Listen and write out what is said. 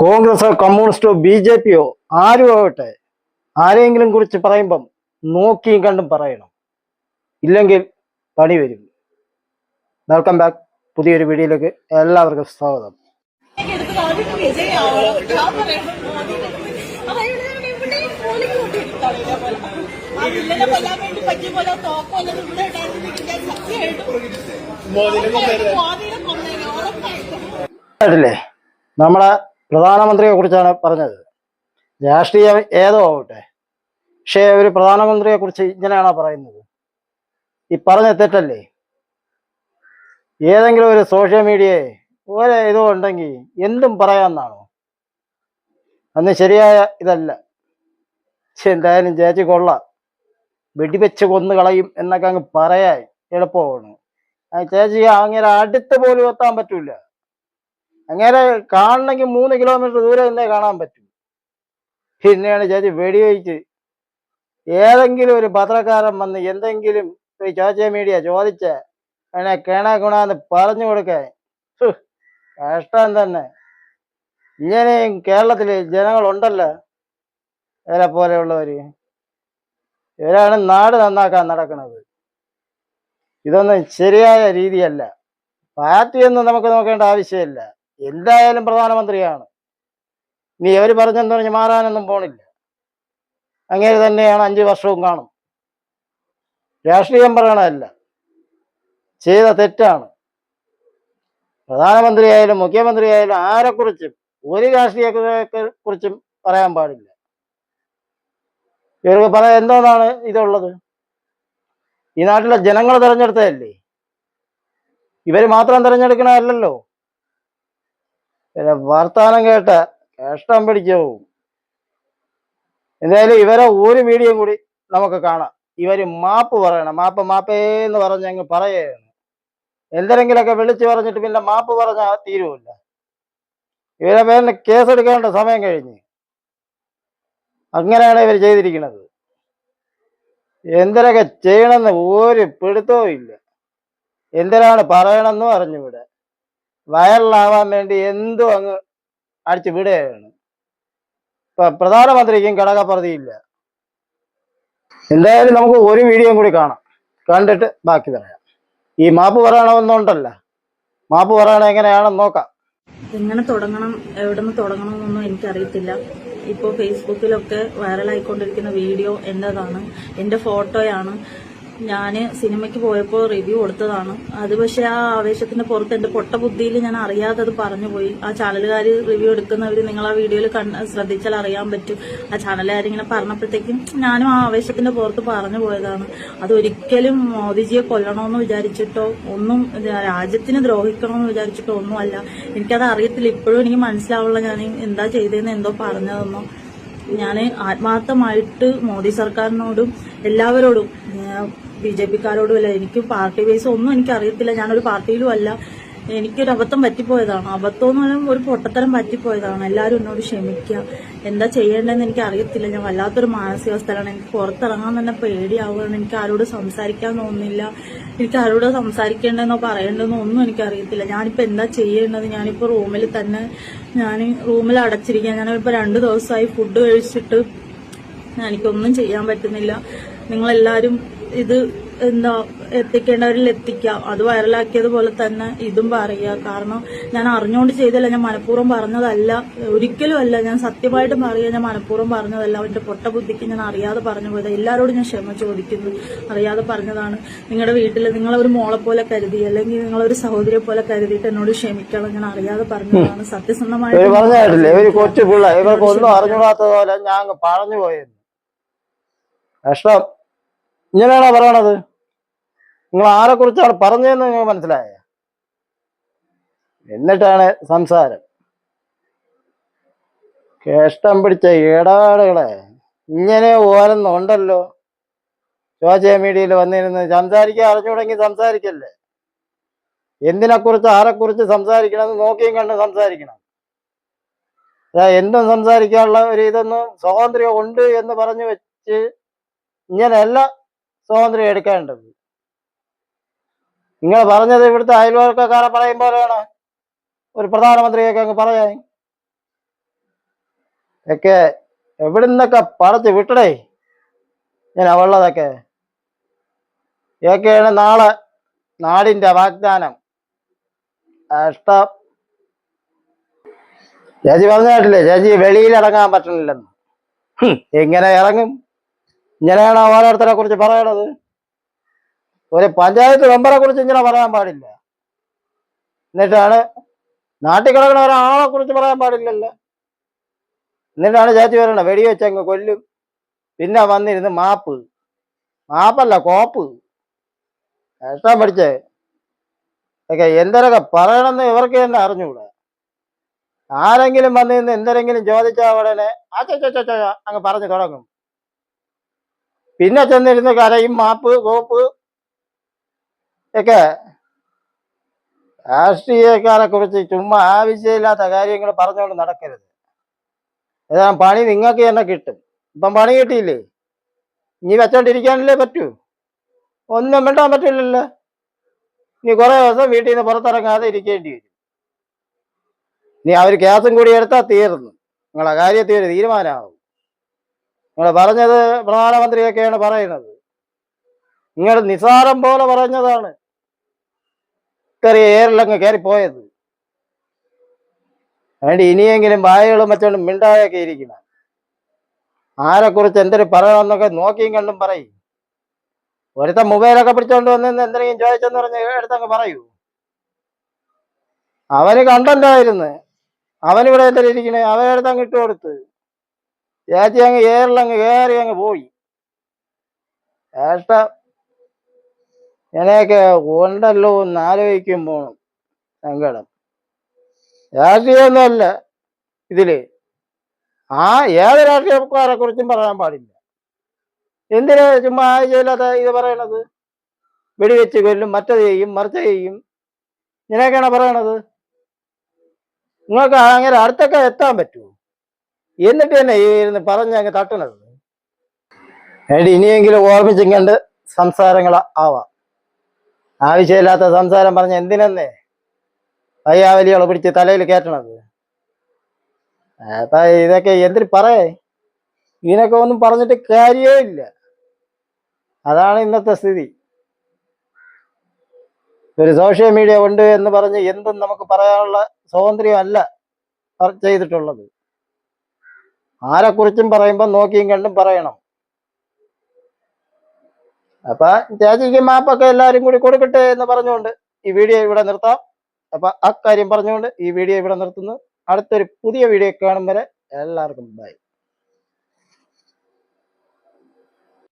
കോൺഗ്രസോ കമ്മ്യൂണിസ്റ്റോ BJP-യോ ആരും ആവട്ടെ, ആരെങ്കിലും കുറിച്ച് പറയുമ്പം നോക്കിയും കണ്ടും പറയണം, ഇല്ലെങ്കിൽ പണി വരും. വെൽക്കം ബാക്ക്, പുതിയൊരു വീഡിയോയിലേക്ക് എല്ലാവർക്കും സ്വാഗതം. നമ്മളെ പ്രധാനമന്ത്രിയെ കുറിച്ചാണ് പറഞ്ഞത്. രാഷ്ട്രീയം ഏതോ ആവട്ടെ, പക്ഷേ ഒരു പ്രധാനമന്ത്രിയെ കുറിച്ച് ഇങ്ങനെയാണോ പറയുന്നത്? ഈ പറഞ്ഞ തെറ്റല്ലേ? ഏതെങ്കിലും ഒരു സോഷ്യൽ മീഡിയയെ ഒരു ഇതോ ഉണ്ടെങ്കിൽ എന്തും പറയാമെന്നാണോ? അന്ന് ശരിയായ ഇതല്ല. പക്ഷെ എന്തായാലും ചേച്ചി കൊള്ളാം, വെടിവെച്ച് കൊന്നു കളയും എന്നൊക്കെ അങ്ങ് പറയാൻ എളുപ്പമാണ്. ആ ചേച്ചിക്ക് അങ്ങനെ അടുത്ത് പോലും എത്താൻ പറ്റൂല. അങ്ങനെ കാണണമെങ്കിൽ 3 കിലോമീറ്റർ ദൂരെ നിന്നേ കാണാൻ പറ്റും. പിന്നെയാണ് ചേച്ചി വെടിവെച്ച് ഏതെങ്കിലും ഒരു പത്രക്കാരൻ വന്ന് എന്തെങ്കിലും സോഷ്യൽ മീഡിയ ചോദിച്ച അതിനെ കേണ ഗുണാന്ന് പറഞ്ഞു കൊടുക്കാൻ കഷ്ടം തന്നെ. ഇങ്ങനെയും കേരളത്തില് ജനങ്ങളുണ്ടല്ലോ, ഇവരെ പോലെയുള്ളവര്. ഇവരാണ് നാട് നന്നാക്കാൻ നടക്കുന്നത്. ഇതൊന്നും ശരിയായ രീതിയല്ല. പാർട്ടിയൊന്നും നമുക്ക് നോക്കേണ്ട ആവശ്യമില്ല. എന്തായാലും പ്രധാനമന്ത്രിയാണ്. ഇനി അവര് പറഞ്ഞെന്ന് പറഞ്ഞ് മാറാനൊന്നും പോണില്ല. അങ്ങനെ തന്നെയാണ് 5 വർഷവും കാണും. രാഷ്ട്രീയം പറയണമല്ല, ചെയ്ത തെറ്റാണ്. പ്രധാനമന്ത്രിയായാലും മുഖ്യമന്ത്രിയായാലും ആരെക്കുറിച്ചും ഒരു രാഷ്ട്രീയത്തെ കുറിച്ചും പറയാൻ പാടില്ല. ഇവർക്ക് പറയാൻ എന്തോന്നാണ് ഇതുള്ളത്? ഈ നാട്ടിലെ ജനങ്ങൾ തിരഞ്ഞെടുത്തതല്ലേ, ഇവര് മാത്രം തിരഞ്ഞെടുക്കണമല്ലല്ലോ. വർത്താനം കേട്ട കഷ്ടം പിടിച്ചു പോവും. എന്തായാലും ഇവരെ ഒരു വീഡിയോ കൂടി നമുക്ക് കാണാം. ഇവര് മാപ്പ് പറയണം. മാപ്പേന്ന് പറഞ്ഞ് അങ്ങ് പറയുകയാണ്. എന്തെങ്കിലുമൊക്കെ വിളിച്ചു പറഞ്ഞിട്ട് പിന്നെ മാപ്പ് പറഞ്ഞാൽ തീരുമില്ല. ഇവരെ പേരിന് കേസെടുക്കേണ്ട സമയം കഴിഞ്ഞ്. അങ്ങനെയാണ് ഇവർ ചെയ്തിരിക്കുന്നത്. എന്തിനൊക്കെ ചെയ്യണമെന്ന് ഒരു പിടുത്തവും ഇല്ല. എന്തിനാണ് പറയണമെന്നും അറിഞ്ഞുവിടെ. വൈറലാവാൻ വേണ്ടി എന്തും അങ്ങ് അടിച്ചു വിടുകയാണ്. ഇപ്പൊ പ്രധാനമന്ത്രിക്കും കടകപ്രതിയില്ല. എന്തായാലും നമുക്ക് ഒരു വീഡിയോ കൂടി കാണാം, കണ്ടിട്ട് ബാക്കി പറയാം. ഈ മാപ്പ് പറയണമെന്നുണ്ടല്ല, മാപ്പ് പറയണ എങ്ങനെയാണെന്ന് നോക്കാം. എങ്ങനെ തുടങ്ങണം, എവിടെ നിന്ന് തുടങ്ങണം എന്നൊന്നും എനിക്കറിയത്തില്ല. ഇപ്പോൾ ഫേസ്ബുക്കിലൊക്കെ വൈറലായിക്കൊണ്ടിരിക്കുന്ന വീഡിയോ എന്റേതാണ്, എന്റെ ഫോട്ടോയാണ്. ഞാൻ സിനിമയ്ക്ക് പോയപ്പോൾ റിവ്യൂ കൊടുത്തതാണ്. അത് പക്ഷെ ആ ആവേശത്തിന്റെ പുറത്ത് എന്റെ പൊട്ട ബുദ്ധിയിൽ ഞാൻ അറിയാതെ അത് പറഞ്ഞു പോയി. ആ ചാനലുകാർ റിവ്യൂ എടുക്കുന്നവർ നിങ്ങൾ ആ വീഡിയോയിൽ ശ്രദ്ധിച്ചാൽ അറിയാൻ പറ്റും. ആ ചാനലുകാർ ഇങ്ങനെ പറഞ്ഞപ്പോഴത്തേക്കും ഞാനും ആ ആവേശത്തിന്റെ പുറത്ത് പറഞ്ഞു പോയതാണ്. അതൊരിക്കലും മോദിജിയെ കൊല്ലണമെന്ന് വിചാരിച്ചിട്ടോ ഒന്നും, രാജ്യത്തിന് ദ്രോഹിക്കണമെന്ന് വിചാരിച്ചിട്ടോ ഒന്നുമല്ല. എനിക്കത് അറിയത്തില്ല. ഇപ്പോഴും എനിക്ക് മനസ്സിലാവുള്ള ഞാൻ എന്താ ചെയ്തതെന്ന് എന്തോ പറഞ്ഞതെന്നോ. ഞാൻ ആത്മാർത്ഥമായിട്ട് മോദി സർക്കാരിനോടും എല്ലാവരോടും, BJP-ക്കാരോടും അല്ല, എനിക്ക് പാർട്ടി ബേസ് ഒന്നും എനിക്കറിയത്തില്ല. ഞാനൊരു പാർട്ടിയിലും അല്ല. എനിക്കൊരു അബദ്ധം പറ്റിപ്പോയതാണ്. അബദ്ധം എന്ന് പറഞ്ഞാൽ ഒരു പൊട്ടത്തരം പറ്റിപ്പോയതാണ്. എല്ലാവരും എന്നോട് ക്ഷമിക്കുക. എന്താ ചെയ്യേണ്ടതെന്ന് എനിക്ക് അറിയത്തില്ല. ഞാൻ വല്ലാത്തൊരു മാനസികാവസ്ഥയിലാണ്. എനിക്ക് പുറത്തിറങ്ങാൻ തന്നെ പേടിയാവുകയാണ്. എനിക്ക് ആരോട് സംസാരിക്കാൻ തോന്നുന്നില്ല. എനിക്ക് ആരോട് സംസാരിക്കേണ്ടതെന്നോ പറയേണ്ടതെന്നോ ഒന്നും എനിക്കറിയത്തില്ല. ഞാനിപ്പോൾ എന്താ ചെയ്യേണ്ടത്? ഞാനിപ്പോൾ റൂമിൽ തന്നെ, ഞാൻ റൂമിൽ അടച്ചിരിക്കുക. ഞാനിപ്പോൾ 2 ദിവസമായി ഫുഡ് കഴിച്ചിട്ട് എനിക്കൊന്നും ചെയ്യാൻ പറ്റുന്നില്ല. നിങ്ങളെല്ലാവരും ഇത് എന്താ എത്തിക്കേണ്ടവരിൽ എത്തിക്കാം. അത് വൈറലാക്കിയതുപോലെ തന്നെ ഇതും പറയുക. കാരണം ഞാൻ അറിഞ്ഞുകൊണ്ട് ചെയ്തല്ല, ഞാൻ മനഃപൂർവ്വം പറഞ്ഞതല്ല, ഒരിക്കലും അല്ല. ഞാൻ സത്യമായിട്ട് പറയുക, ഞാൻ മനഃപൂർവ്വം പറഞ്ഞതല്ല. അവന്റെ പൊട്ട ബുദ്ധിക്ക് ഞാൻ അറിയാതെ പറഞ്ഞു പോയത്. എല്ലാവരോടും ഞാൻ ക്ഷമ ചോദിക്കുന്നു. അറിയാതെ പറഞ്ഞതാണ്. നിങ്ങളുടെ വീട്ടിൽ നിങ്ങളൊരു മോളെ പോലെ കരുതി, അല്ലെങ്കിൽ നിങ്ങളൊരു സഹോദരിയെ പോലെ കരുതിയിട്ട് എന്നോട് ക്ഷമിക്കണം. ഞാൻ അറിയാതെ പറഞ്ഞതാണ്. സത്യസന്ധമായിട്ട് ഇങ്ങനെയാണോ പറയണത്? നിങ്ങൾ ആരെ കുറിച്ചാണ് പറഞ്ഞതെന്ന് നിങ്ങൾ മനസ്സിലായ? എന്നിട്ടാണ് സംസാരം. കഷ്ടം പിടിച്ച ഇടപാടുകളെ ഇങ്ങനെ ഓരോന്നുണ്ടല്ലോ. സോഷ്യൽ മീഡിയയിൽ വന്നിരുന്ന് സംസാരിക്കാൻ അറിഞ്ഞുകൂടെങ്കിൽ സംസാരിക്കല്ലേ. എന്തിനെക്കുറിച്ച് ആരെക്കുറിച്ച് സംസാരിക്കണമെന്ന് നോക്കിയും കണ്ട് സംസാരിക്കണം. എന്തും സംസാരിക്കാനുള്ള ഒരു ഇതൊന്നും സ്വാതന്ത്ര്യം ഉണ്ട് എന്ന് പറഞ്ഞു വെച്ച് ഇങ്ങനെയല്ല സ്വാതന്ത്ര്യം എടുക്കേണ്ടത്. നിങ്ങൾ പറഞ്ഞത് ഇവിടുത്തെ അയൽവർക്കക്കാരെ പറയും പോലെയാണ് ഒരു പ്രധാനമന്ത്രിയൊക്കെ അങ്ങ് പറയാൻ. ഒക്കെ എവിടുന്നൊക്കെ പടച്ച് വിട്ടടേ ഞാൻ അവളുള്ളതൊക്കെ ഇതൊക്കെയാണ് നാളെ നാടിന്റെ വാഗ്ദാനം. ഇഷ്ടം ചേച്ചി പറഞ്ഞ കേട്ടില്ലേ, ചേച്ചി വെളിയിൽ ഇറങ്ങാൻ പറ്റണില്ലെന്ന്. എങ്ങനെ ഇറങ്ങും? ഇങ്ങനെയാണ് ഓരോരുത്തരെ കുറിച്ച് പറയണത്. ഒരു പഞ്ചായത്ത് മെമ്പറെ കുറിച്ച് ഇങ്ങനെ പറയാൻ പാടില്ല. എന്നിട്ടാണ് നാട്ടിൽ കിടക്കുന്ന ഒരാളെ കുറിച്ച് പറയാൻ പാടില്ലല്ലോ. എന്നിട്ടാണ് ചേച്ചി പറയണത് വെടിവെച്ചങ്ങ് കൊല്ലും. പിന്നെ വന്നിരുന്ന് മാപ്പല്ല കോപ്പ്. ഇഷ്ടം പഠിച്ചേ ഒക്കെ എന്തൊക്കെ പറയണമെന്ന് ഇവർക്ക് തന്നെ അറിഞ്ഞൂടാ. ആരെങ്കിലും വന്നിരുന്ന് എന്തെങ്കിലും ചോദിച്ചാൽ ഉടനെ അങ്ങ് പറഞ്ഞു തുടങ്ങും. പിന്നെ ചെന്നിരുന്ന് കരയും, മാപ്പ് കോപ്പ് ഒക്കെ. രാഷ്ട്രീയക്കാരെ കുറിച്ച് ചുമ്മാ ആവശ്യമില്ലാത്ത കാര്യങ്ങൾ പറഞ്ഞുകൊണ്ട് നടക്കരുത്. ഏതാ പണി നിങ്ങൾക്ക് തന്നെ കിട്ടും. ഇപ്പം പണി കിട്ടിയില്ലേ, ഇനി വെച്ചോണ്ടിരിക്കാനല്ലേ പറ്റൂ. ഒന്നും മിണ്ടാൻ പറ്റില്ലല്ലോ. ഇനി കുറെ ദിവസം വീട്ടിൽ നിന്ന് പുറത്തിറങ്ങാതെ ഇരിക്കേണ്ടി വരും. ഇനി അവർ കേസും കൂടി എടുത്താൽ തീർന്നു, നിങ്ങളെ കാര്യത്തിൽ ഒരു തീരുമാനമാവും. നിങ്ങൾ പറഞ്ഞത് പ്രധാനമന്ത്രിയൊക്കെയാണ് പറയുന്നത്. നിങ്ങൾ നിസാരം പോലെ പറഞ്ഞതാണ് ഏറിലങ്ങ് കയറിപ്പോയത്. അതുകൊണ്ട് ഇനിയെങ്കിലും വായകളും വെച്ചോണ്ട് മിണ്ടായൊക്കെ ഇരിക്കണം. ആരെക്കുറിച്ച് എന്തൊരു പറയണമെന്നൊക്കെ നോക്കിയും കണ്ടും പറയും. ഒരുത്ത മൊബൈലൊക്കെ പിടിച്ചോണ്ട് വന്ന് എന്തെങ്കിലും ചോദിച്ചെന്ന് പറഞ്ഞ് എടുത്തങ്ങ് പറയൂ. അവന് കണ്ടന്റായിരുന്നു, അവനിവിടെ എന്തെങ്കിലും ഇരിക്കണേ, അവനെടുത്തങ്ങ് ഇട്ട് കൊടുത്ത് ചേച്ചി അങ്ങ് ഏറിലങ്ങ് കയറി അങ്ങ് പോയി. ഇഷ്ടം ഇങ്ങനെയൊക്കെ ഉണ്ടല്ലോ എന്ന് ആലോചിക്കുമ്പോൾ സങ്കടം. രാഷ്ട്രീയമൊന്നുമല്ല ഇതില്. ഏത് രാഷ്ട്രീയക്കാരെ കുറിച്ചും പറയാൻ പാടില്ല. എന്തിനാ ചുമ്മാ ആവശ്യമില്ലാത്ത ഇത് പറയണത്? വെടിവെച്ച് കൊല്ലും, മറ്റത് ചെയ്യും, മറിച്ച ചെയ്യും, ഇങ്ങനെയൊക്കെയാണ് പറയണത്. നിങ്ങൾക്ക് അങ്ങനെ അടുത്തൊക്കെ എത്താൻ പറ്റുമോ? എന്നിട്ട് തന്നെ ഈ ഇരുന്ന് പറഞ്ഞ് അങ്ങ് തട്ടണത്. വേണ്ടി ഇനിയെങ്കിലും ഓർമ്മിച്ചും കണ്ട് സംസാരങ്ങൾ ആവാം. ആവശ്യമില്ലാത്ത സംസാരം പറഞ്ഞ് എന്തിനെന്നേ പയ്യാവലികളെ പിടിച്ച് തലയിൽ കയറ്റണത്. അപ്പൊ ഇതൊക്കെ എന്തിന് പറയേ? ഇതിനൊക്കെ ഒന്നും പറഞ്ഞിട്ട് കാര്യമേ ഇല്ല. അതാണ് ഇന്നത്തെ സ്ഥിതി. ഒരു സോഷ്യൽ മീഡിയ ഉണ്ട് എന്ന് പറഞ്ഞ് എന്തും നമുക്ക് പറയാനുള്ള സ്വാതന്ത്ര്യമല്ല ചെയ്തിട്ടുള്ളത്. ആരെക്കുറിച്ചും പറയുമ്പോൾ നോക്കിയും കണ്ടും പറയണം. അപ്പൊ ചേച്ചിക്ക് മാപ്പൊക്കെ എല്ലാവരും കൂടി കൊടുക്കട്ടെ എന്ന് പറഞ്ഞുകൊണ്ട് ഈ വീഡിയോ ഇവിടെ നിർത്താം. അപ്പൊ അക്കാര്യം പറഞ്ഞുകൊണ്ട് ഈ വീഡിയോ ഇവിടെ നിർത്തുന്നു. അടുത്തൊരു പുതിയ വീഡിയോ കാണും വരെ എല്ലാവർക്കും ബൈ.